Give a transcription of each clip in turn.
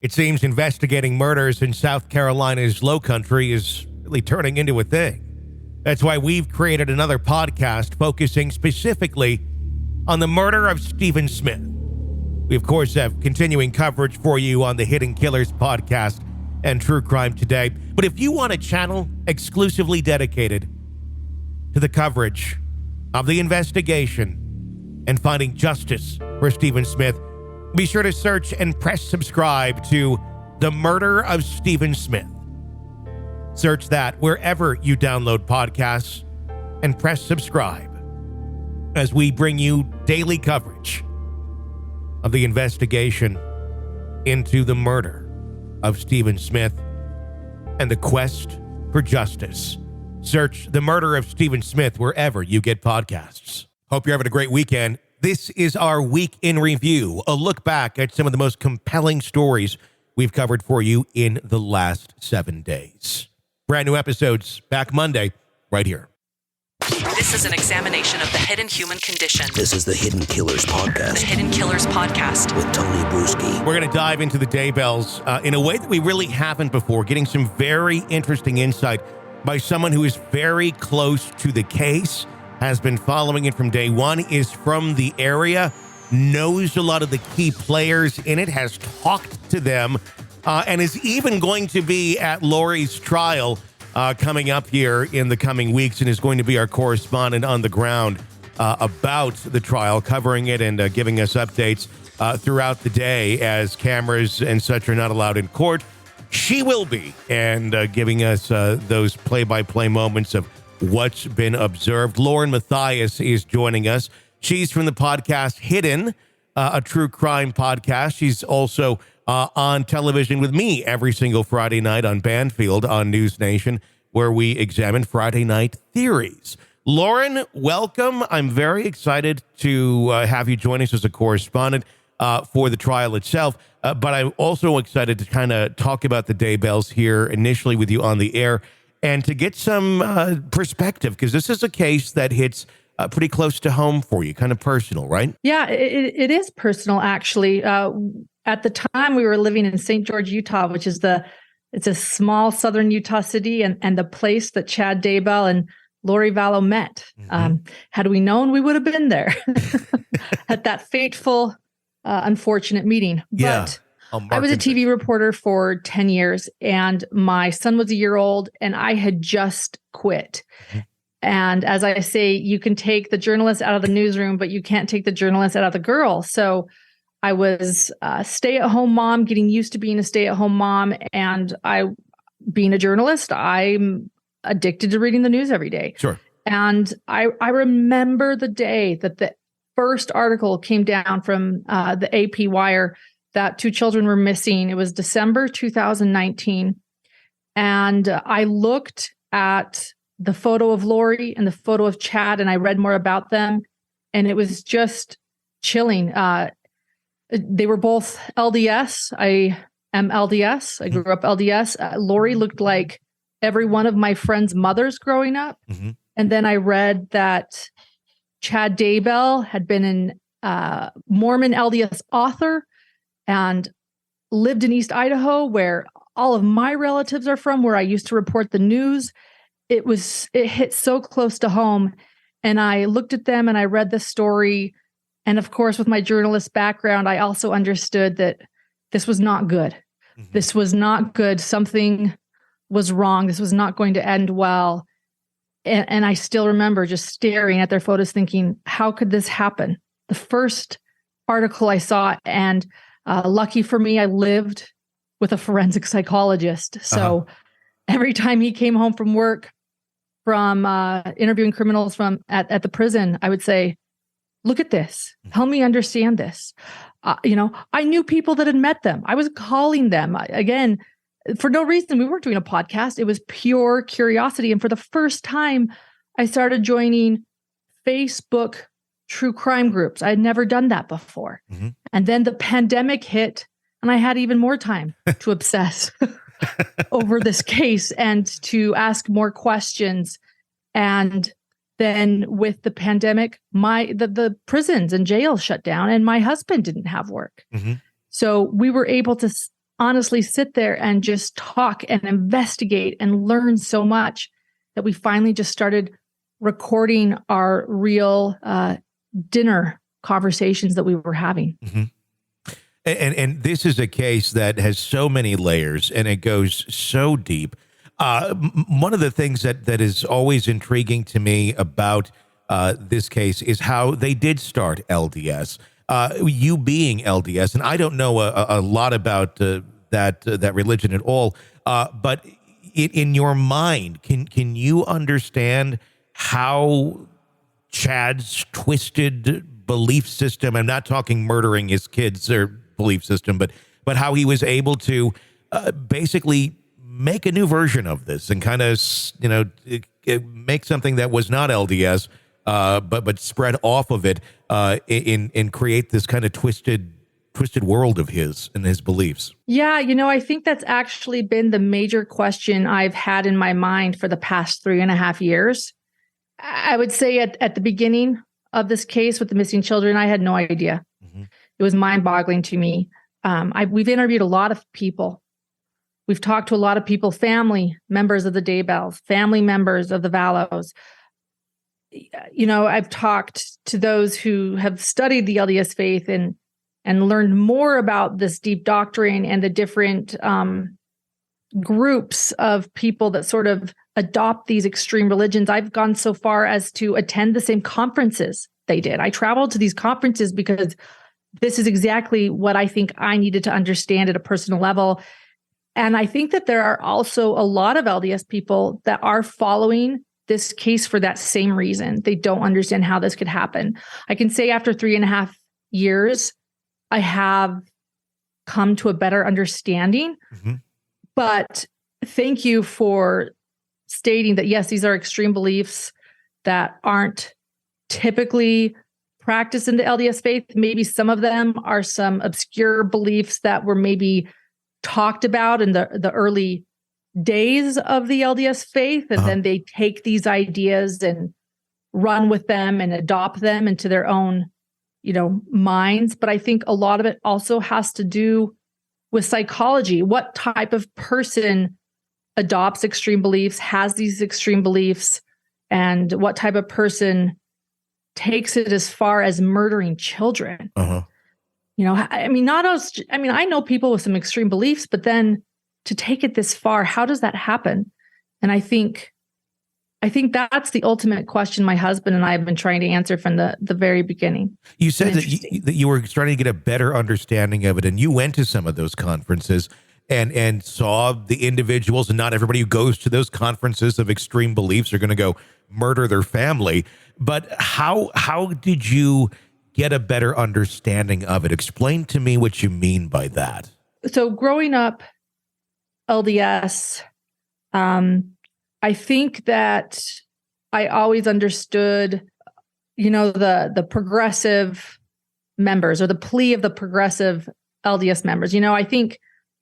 It seems investigating murders in South Carolina's Low Country is really turning into a thing. That's why we've created another podcast focusing specifically on the murder of Stephen Smith. We, of course, have continuing coverage for you on the Hidden Killers podcast and True Crime Today. But if you want a channel exclusively dedicated to the coverage of the investigation and finding justice for Stephen Smith, be sure to search and press subscribe to The Murder of Stephen Smith. Search that wherever you download podcasts and press subscribe as we bring you daily coverage of the investigation into the murder of Stephen Smith and the quest for justice. Search The Murder of Stephen Smith wherever you get podcasts. Hope you're having a great weekend. This is our Week in Review, a look back at some of the most compelling stories we've covered for you in the last 7 days. Brand new episodes back Monday, right here. This is an examination of the hidden human condition. This is the Hidden Killers podcast. The Hidden Killers podcast. With Tony Bruschi. We're going to dive into the Daybells in a way that we really haven't before, getting some very interesting insight by someone who is very close to the case, has been following it from day one, is from the area, knows a lot of the key players in it, has talked to them, and is even going to be at Lori's trial coming up here in the coming weeks, and is going to be our correspondent on the ground about the trial, covering it and giving us updates throughout the day as cameras and such are not allowed in court. She will be, and giving us those play-by-play moments of what's been observed. Lauren Matthias is joining us. She's from the podcast Hidden, a true crime podcast. She's also on television with me every single Friday night on Banfield on News Nation, where we examine Friday night theories. Lauren, welcome. I'm very excited to have you join us as a correspondent for the trial itself, but I'm also excited to kind of talk about the Daybells here initially with you on the air, and to get some perspective, because this is a case that hits pretty close to home for you, kind of personal, right? Yeah, it is personal, actually. At the time, we were living in St. George, Utah, which is it's a small southern Utah city, and the place that Chad Daybell and Lori Vallow met. Mm-hmm. Had we known, we would have been there at that fateful, unfortunate meeting. Yeah. But I was a TV reporter for 10 years, and my son was a year old, and I had just quit. Mm-hmm. And as I say, you can take the journalist out of the newsroom, but you can't take the journalist out of the girl. So I was a stay-at-home mom, getting used to being a stay-at-home mom, and being a journalist, I'm addicted to reading the news every day. Sure. And I remember the day that the first article came down from the AP Wire that 2 children were missing. It was December 2019. And I looked at the photo of Lori and the photo of Chad, and I read more about them. And it was just chilling. They were both LDS. I am LDS. I grew up LDS. Lori looked like every one of my friends' mothers growing up. Mm-hmm. And then I read that Chad Daybell had been an Mormon LDS author and lived in East Idaho, where all of my relatives are from, where I used to report the news. It hit so close to home. And I looked at them and I read the story. And of course, with my journalist background, I also understood that this was not good. Mm-hmm. This was not good. Something was wrong. This was not going to end well. And I still remember just staring at their photos thinking, how could this happen? The first article I saw, and lucky for me, I lived with a forensic psychologist. So every time he came home from work, from interviewing criminals at the prison, I would say, look at this. Help me understand this. I knew people that had met them. I was calling them. Again, for no reason. We weren't doing a podcast. It was pure curiosity. And for the first time, I started joining Facebook true crime groups. I had never done that before. Mm-hmm. And then the pandemic hit, and I had even more time to obsess over this case and to ask more questions. And then with the pandemic, the prisons and jails shut down, and my husband didn't have work. Mm-hmm. So we were able to honestly sit there and just talk and investigate and learn so much that we finally just started recording our real dinner conversations that we were having. Mm-hmm. And this is a case that has so many layers and it goes so deep. One of the things that is always intriguing to me about this case is how they did start LDS. You being LDS, and I don't know a lot about that religion at all, but in your mind, can you understand how Chad's twisted belief system, I'm not talking murdering his kids or belief system, but how he was able to basically make a new version of this and kind of, make something that was not LDS, but spread off of it and create this kind of twisted world of his and his beliefs. Yeah, I think that's actually been the major question I've had in my mind for the past 3.5 years. I would say at the beginning of this case with the missing children, I had no idea. Mm-hmm. It was mind-boggling to me. We've interviewed a lot of people. We've talked to a lot of people, family members of the Daybells, family members of the Vallows. I've talked to those who have studied the LDS faith and learned more about this deep doctrine and the different groups of people that sort of adopt these extreme religions. I've gone so far as to attend the same conferences they did. I traveled to these conferences because this is exactly what I think I needed to understand at a personal level. And I think that there are also a lot of LDS people that are following this case for that same reason. They don't understand how this could happen. I can say after 3.5 years, I have come to a better understanding. Mm-hmm. But thank you for stating that, yes, these are extreme beliefs that aren't typically practiced in the LDS faith. Maybe some of them are some obscure beliefs that were maybe talked about in the early days of the LDS faith. And then they take these ideas and run with them and adopt them into their own, minds. But I think a lot of it also has to do with psychology. What type of person adopts extreme beliefs, has these extreme beliefs, and what type of person takes it as far as murdering children? I know people with some extreme beliefs, but then to take it this far, how does that happen? And I think that's the ultimate question my husband and I have been trying to answer from the very beginning. You said that you were starting to get a better understanding of it, and you went to some of those conferences and saw the individuals, and not everybody who goes to those conferences of extreme beliefs are going to go murder their family. But how did you get a better understanding of it? Explain to me what you mean by that. So growing up LDS, I think that I always understood, the progressive members or the plea of the progressive LDS members. I think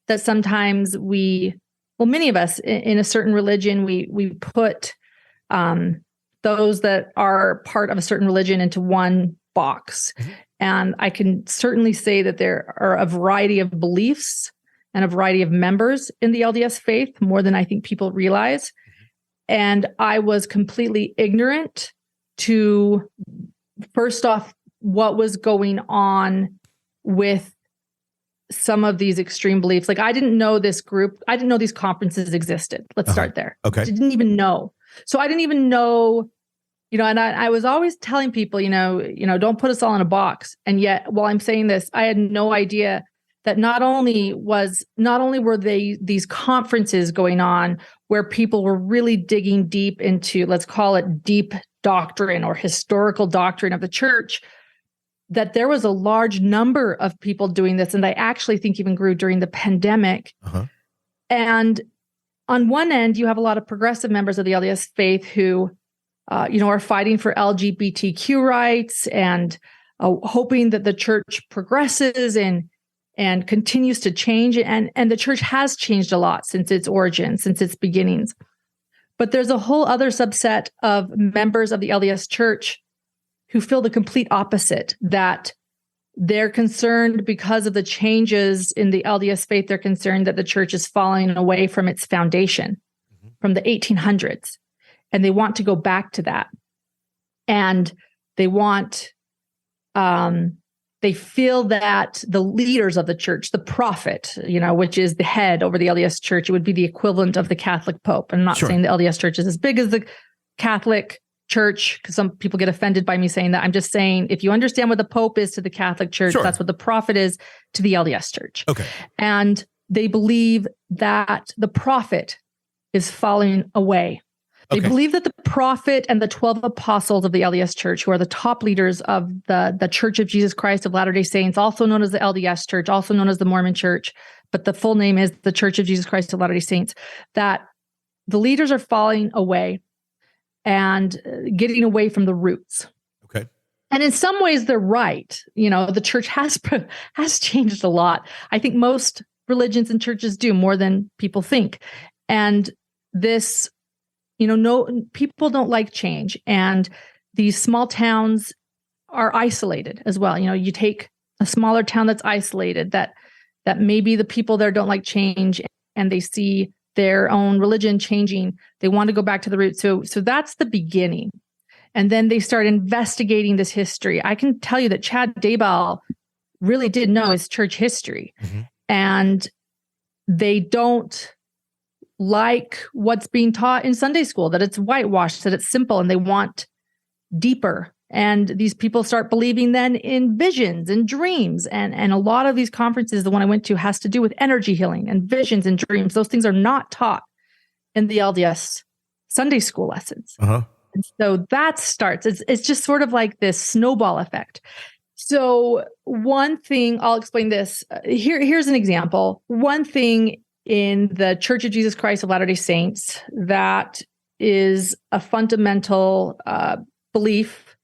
that sometimes many of us in a certain religion, we put those that are part of a certain religion into one box. Mm-hmm. And I can certainly say that there are a variety of beliefs and a variety of members in the LDS faith, more than I think people realize. And I was completely ignorant to, first off, what was going on with some of these extreme beliefs. Like, I didn't know this group. I didn't know these conferences existed. Let's start there. Okay. I didn't even know. So I didn't even know, and I was always telling people, don't put us all in a box. And yet, while I'm saying this, I had no idea that not only were these conferences going on where people were really digging deep into, let's call it deep doctrine or historical doctrine of the church, that there was a large number of people doing this. And I actually think even grew during the pandemic. Uh-huh. And on one end, you have a lot of progressive members of the LDS faith who, are fighting for LGBTQ rights and hoping that the church progresses and continues to change. And the church has changed a lot since its origin, since its beginnings. But there's a whole other subset of members of the LDS church who feel the complete opposite, that they're concerned because of the changes in the LDS faith. They're concerned that the church is falling away from its foundation from the 1800s. And they want to go back to that. And they want, they feel that the leaders of the church, the prophet, which is the head over the LDS church, it would be the equivalent of the Catholic Pope. I'm not saying the LDS church is as big as the Catholic Church, because some people get offended by me saying that. I'm just saying, if you understand what the Pope is to the Catholic Church, that's what the prophet is to the LDS church. Okay. And they believe that the prophet is falling away. They believe that the prophet and the 12 apostles of the LDS Church, who are the top leaders of the Church of Jesus Christ of Latter-day Saints, also known as the LDS Church, also known as the Mormon Church, but the full name is the Church of Jesus Christ of Latter-day Saints, that the leaders are falling away and getting away from the roots. Okay. And in some ways, they're right. The church has changed a lot. I think most religions and churches do more than people think. And this, people don't like change. And these small towns are isolated as well. You take a smaller town that's isolated, that maybe the people there don't like change, and they see their own religion changing. They want to go back to the roots. So that's the beginning. And then they start investigating this history. I can tell you that Chad Daybell really did know his church history. And they don't like what's being taught in Sunday school, that it's whitewashed, that it's simple, and they want deeper. And these people start believing then in visions and dreams. And a lot of these conferences, the one I went to, has to do with energy healing and visions and dreams. Those things are not taught in the LDS Sunday school lessons. And so that starts, it's just sort of like this snowball effect. So one thing, I'll explain this. Here's an example. One thing in the Church of Jesus Christ of Latter-day Saints that is a fundamental belief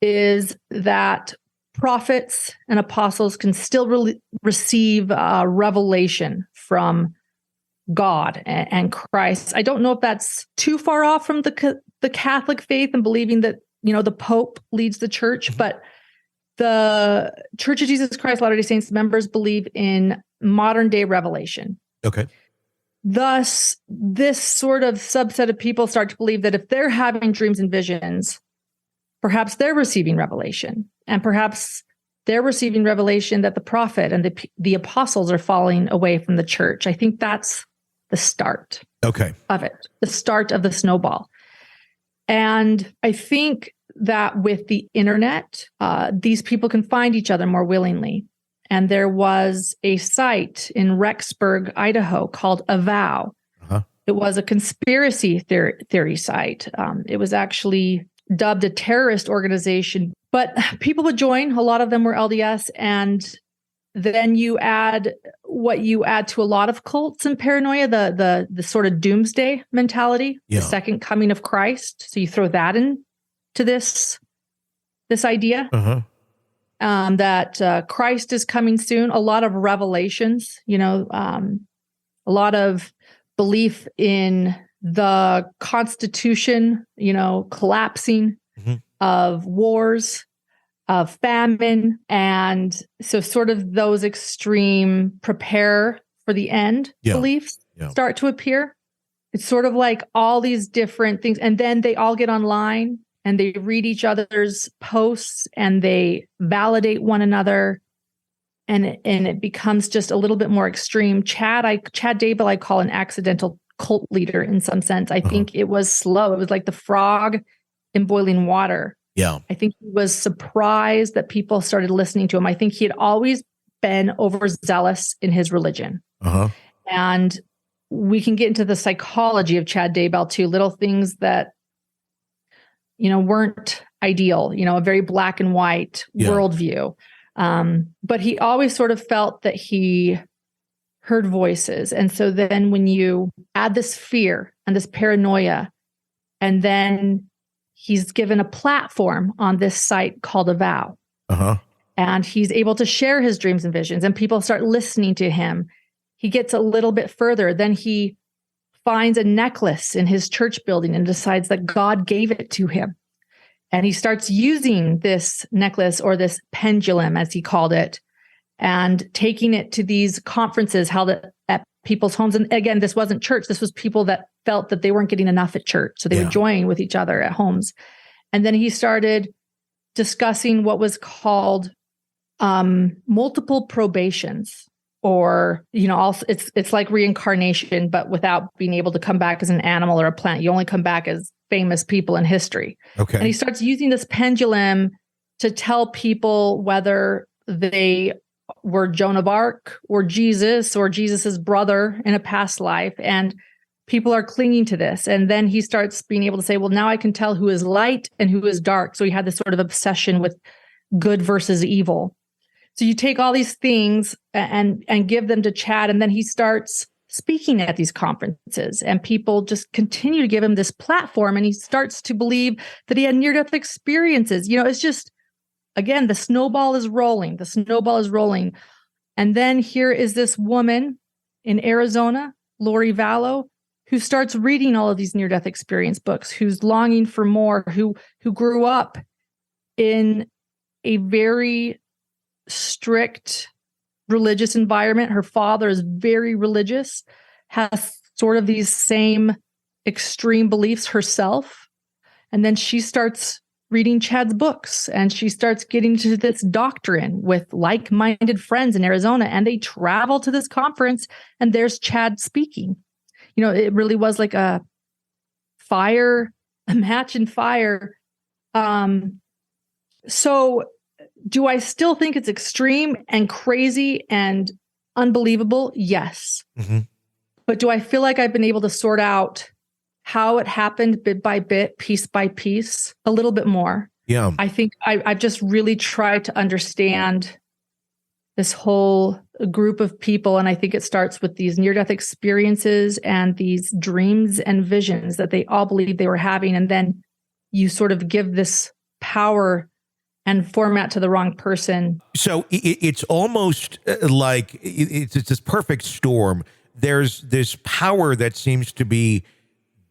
is that prophets and apostles can still receive revelation from God and Christ. I don't know if that's too far off from the Catholic faith and believing that, the Pope leads the church, but the Church of Jesus Christ of Latter-day Saints members believe in modern day revelation. Okay. Thus, this sort of subset of people start to believe that if they're having dreams and visions, perhaps they're receiving revelation, and perhaps they're receiving revelation that the prophet and the apostles are falling away from the church. I think that's the start of it, the start of the snowball. And I think that with the internet, these people can find each other more willingly. And there was a site in Rexburg, Idaho called Avow. It was a conspiracy theory site. It was actually dubbed a terrorist organization, but people would join. A lot of them were LDS. And then you add what you add to a lot of cults and paranoia, the sort of doomsday mentality, the second coming of Christ. So you throw that in to this idea that Christ is coming soon. A lot of revelations, a lot of belief in the Constitution, collapsing, of wars, of famine. And so sort of those extreme prepare for the end beliefs start to appear. It's sort of like all these different things. And then they all get online and they read each other's posts and they validate one another. And it becomes just a little bit more extreme. Chad Daybell, I call an accidental cult leader in some sense. I think it was slow. It was like the frog in boiling water. Yeah. I think he was surprised that people started listening to him. I think he had always been overzealous in his religion. And we can get into the psychology of Chad Daybell too, little things that, weren't ideal, a very black and white worldview. But he always sort of felt that he heard voices. And so then when you add this fear and this paranoia, and then he's given a platform on this site called Avow. And he's able to share his dreams and visions, and people start listening to him. He gets a little bit further. Then he finds a necklace in his church building and decides that God gave it to him. And he starts using this necklace, or this pendulum, as he called it, and taking it to these conferences held at people's homes. And again, this wasn't church. This was people that felt that they weren't getting enough at church. So they would join with each other at homes. And then he started discussing what was called multiple probations, or, also it's like reincarnation, but without being able to come back as an animal or a plant. You only come back as famous people in history. Okay. And he starts using this pendulum to tell people whether they were Joan of Arc or Jesus's brother in a past life. And people are clinging to this. And then he starts being able to say, well, now I can tell who is light and who is dark. So he had this sort of obsession with good versus evil. So you take all these things and give them to Chad, and then he starts speaking at these conferences, and people just continue to give him this platform, and he starts to believe that he had near-death experiences. It's just, again, the snowball is rolling. The snowball is rolling. And then here is this woman in Arizona, Lori Vallow, who starts reading all of these near-death experience books, who's longing for more, who grew up in a very strict religious environment. Her father is very religious, has sort of these same extreme beliefs herself. And then she starts reading Chad's books, and she starts getting to this doctrine with like-minded friends in Arizona, and they travel to this conference, and there's Chad speaking. It really was like a match in fire. So do I still think it's extreme and crazy and unbelievable? Yes. Mm-hmm. But do I feel like I've been able to sort out how it happened bit by bit, piece by piece, a little bit more? Yeah. I think I've just really tried to understand this whole group of people. And I think it starts with these near-death experiences and these dreams and visions that they all believed they were having. And then you sort of give this power and format to the wrong person. So it's almost like it's this perfect storm. There's this power that seems to be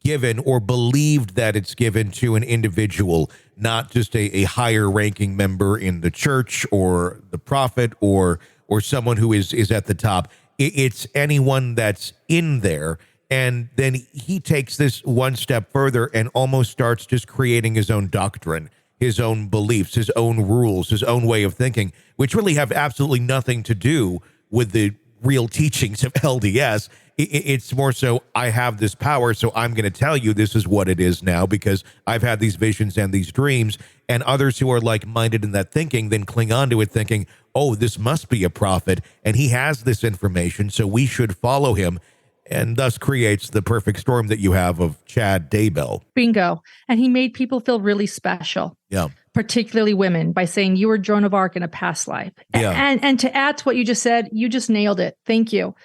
given, or believed that it's given, to an individual, not just a higher ranking member in the church or the prophet or someone who is at the top. It's anyone that's in there. And then he takes this one step further and almost starts just creating his own doctrine, his own beliefs, his own rules, his own way of thinking, which really have absolutely nothing to do with the real teachings of LDS. It's more so, I have this power, so I'm going to tell you this is what it is now because I've had these visions and these dreams. And others who are like-minded in that thinking then cling on to it thinking, oh, this must be a prophet, and he has this information, so we should follow him. And thus creates the perfect storm that you have of Chad Daybell. Bingo. And he made people feel really special. Yeah. Particularly women, by saying you were Joan of Arc in a past life. Yeah. And to add to what you just said, you just nailed it. Thank you.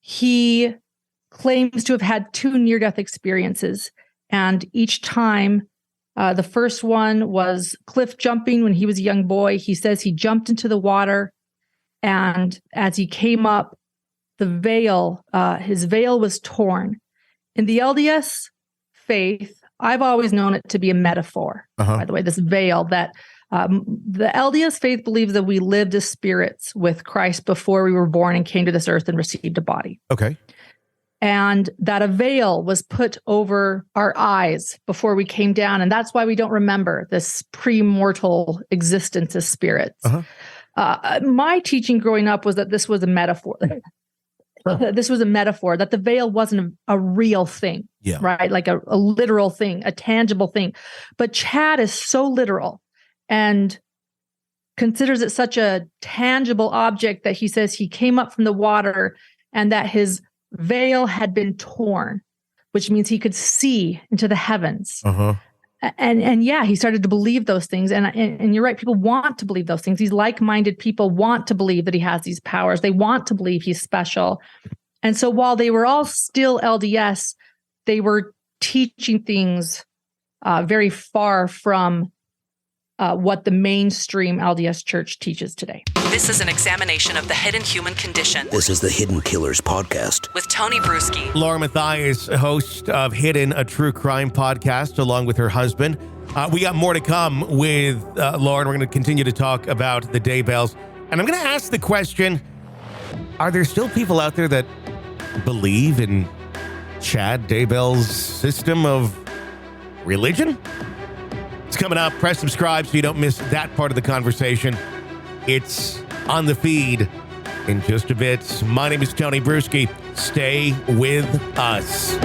He claims to have had 2 near-death experiences. And each time, the first one was cliff jumping when he was a young boy. He says he jumped into the water. And as he came up, his veil was torn. In the LDS faith, I've always known it to be a metaphor. By the way, this veil that the LDS faith believes that we lived as spirits with Christ before we were born and came to this earth and received a body. Okay. And that a veil was put over our eyes before we came down. And that's why we don't remember this pre-mortal existence as spirits. My teaching growing up was that this was a metaphor. This was a metaphor, that the veil wasn't a real thing, right? Like a literal thing, a tangible thing. But Chad is so literal and considers it such a tangible object that he says he came up from the water and that his veil had been torn, which means he could see into the heavens. And yeah, he started to believe those things. And you're right, people want to believe those things. These like-minded people want to believe that he has these powers. They want to believe he's special. And so while they were all still LDS, they were teaching things very far from what the mainstream LDS church teaches today. This is an examination of the hidden human condition This is the Hidden Killers podcast. with Tony Bruschi. Laura Matthias, host of Hidden, a true crime podcast, along with her husband. We got more to come with Laura, and we're going to continue to talk about the Daybells. And I'm going to ask the question, are there still people out there that believe in Chad Daybell's system of religion? It's coming up. Press subscribe so you don't miss that part of the conversation. It's on the feed in just a bit. My name is Tony Bruschi. Stay with us.